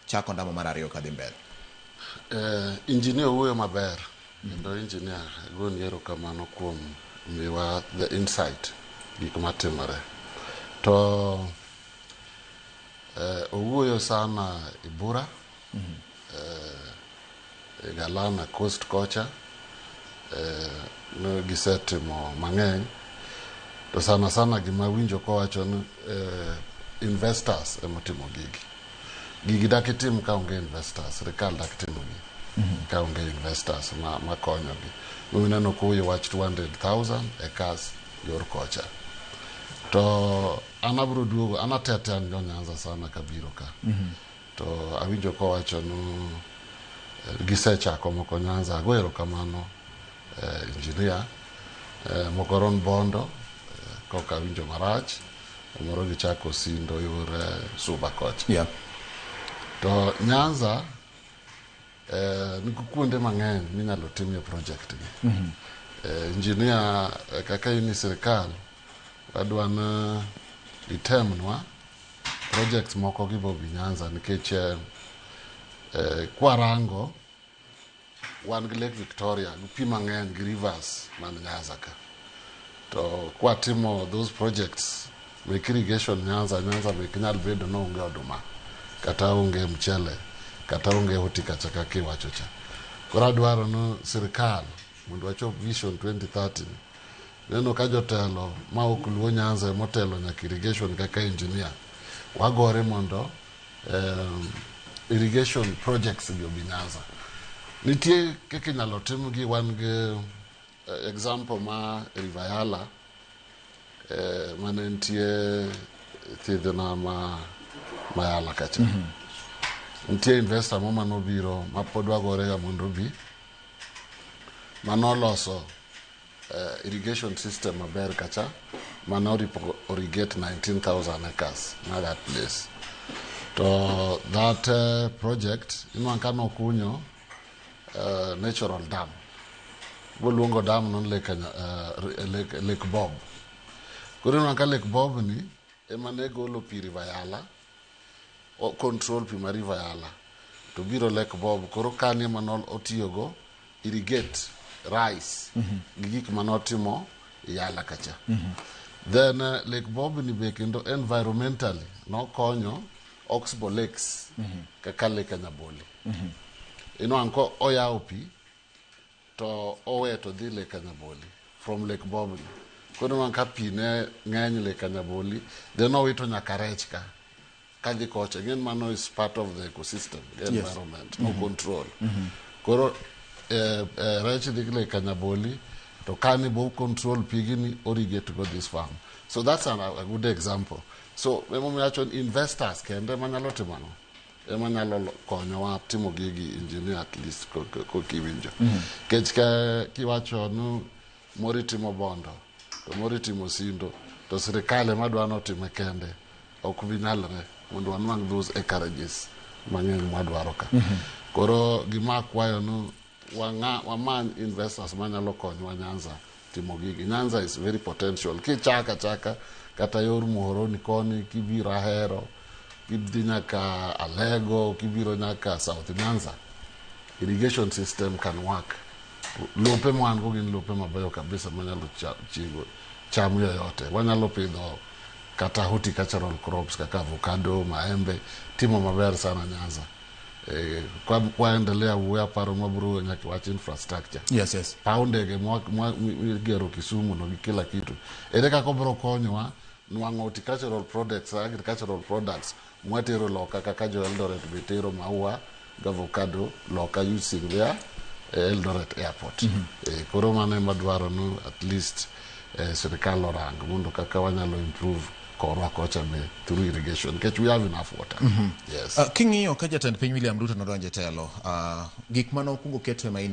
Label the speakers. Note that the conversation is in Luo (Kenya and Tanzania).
Speaker 1: chako ndamo mar ariyo kadhi mbele.
Speaker 2: Engineer wuoyo maber. Kendo engineer gon yero kamano kuom miwa the insight gik matimore. To owuoyo sana Ibura, Galana Coast kocha, no gisetimo mang'eny. To sana gima winjo kowacho ni investors emotimo gigi. Gigi dakitim ka onge investors, sirkal dakitimo gigi. Ka onge investors ma konyogi. Mineno kuyo wach 200,000 acres yor kocha. To anabro duogo, anatete an jo Nyanza sana kabiro ka. To awinjo kowacho no gisechako moko Nyanza, goero kamano engineer mokoron bondo koka winjo marach, moro gichako sindo yore Suba kocha.
Speaker 1: Yeah.
Speaker 2: To Nyanza niko kuonde mang'eny minyalo timie project ni. Engineer kaka ini sirkal wadwana itemnwa projects moko gibobi Nyanza nikech kwarango wan gi Lake Victoria pi mang'eny gi rivers man Nyanza ka. To kwatimo those projects mek irrigation Nyanza mek nyal bedo no onge oduma kata onge mchele kata onge hotikacha kaka iwacho cha. Koro adwaro no sirkal mondo wachop vision 2030 neno ka jotelo ma ok luwo Nyanza motelo nyaka irrigation kaka engineer wagore mondo irrigation projects obi Nyanza. Nitie kaka inyalo tim gi wan gi example ma River Yala manentie thidhna ma Yala kacha. Nitie investor mo manobiro mapod wagore ga mondo bi manoloso irrigation system maber kacha irrigate 19,000 acres na that place. To that project inwan kano kunyo natural dam. Luongo dam non Lake Bob. Koro inwan ka Lake Bob ni emane golo pi River Yala o control pi ma River Yala to biro Lake Bob koro kani manol otiyogo irrigate rice gi gik manotimo Yala kacha. Then Lake Bob ni be kendo environmentally no konyo Oxbow Lakes kaka Lake Nyaboli. Inwan ko oyawo pi to owe to dhi Lake Nyaboli from Lake Bob ni. Koro inwan ka pi ne ng'eny Lake Nyaboli then owito nyaka rech ka kadhi kocha. Again mano is part of the ecosystem, the environment, no control. Koro rech dhi Lake Nyaboli to kani bo control pigini irrigate go this farm. So that's a good example. So memomiacho investors kende manyalo timano emanyalo konyowa timo gigi engineer at least kokiwinjo. Kech kiwacho no mori timo bondo to mori timo sindo to sirkal madwano time kende ok binyalre mondo wanwang those acreages mang'eny mwadwaro ka. Koro gima kwayo no wamany investors manyalo konyowa Nyanza timo gigi. Nyanza is very potential. Kichaka kata yor Muhoroni koni kibiro Ahero kidhi nyaka Alego kibiro nyaka South Nyanza irrigation system can work. Lope mwan go gin lope mabeyo kabisa manyalo chigo cham yoyote. Wanyalo pidho kata horticultural crops kaka avocado, maembe, timo maber sana Nyanza. Kwa endelea uwe paro maburu nyaki wachi infrastructure.
Speaker 1: Yes.
Speaker 2: Paundege gero Kisumu no kila kitu. Ereka kobro konyowa nwang'o horticultural products, agricultural products mwatero loka kaka jo Eldoret betero maua avocado loka using their Eldoret airport. Koro mane madwaro no at least sirkal orang mondo kaka wanyalo improve korwa kocha me through irrigation because we have enough water. Yes.
Speaker 1: King'iyo ka jatend piny William Ruto nodonje telo, gik mano kungo keto maini